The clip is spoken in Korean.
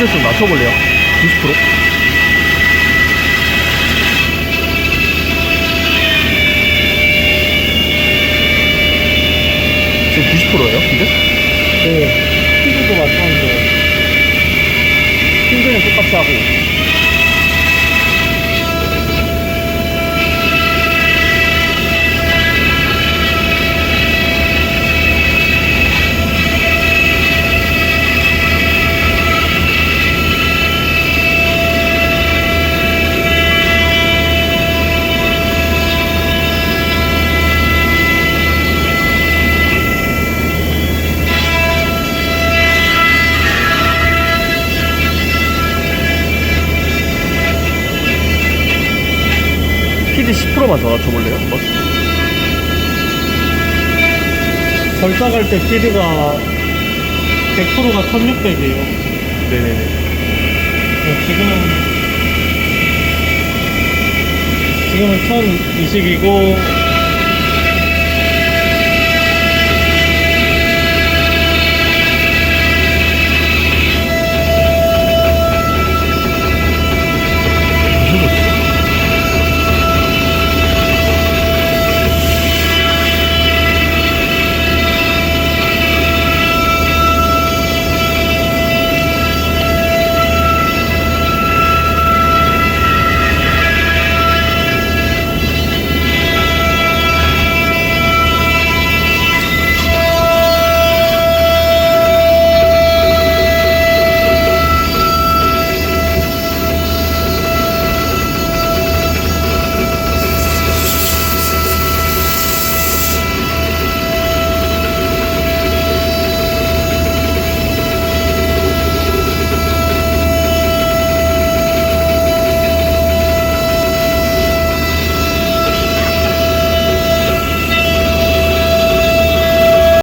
스피드 좀 낮춰볼래요? 90%? 지금 90%예요? 스피드? 네, 스피드도 맞췄는데 스피드는 똑같이 하고. 스피드 10%만 더 낮춰볼래요? 한번? 절삭할 때 스피드가 100%가 1600이에요. 네네네. 지금은 1020이고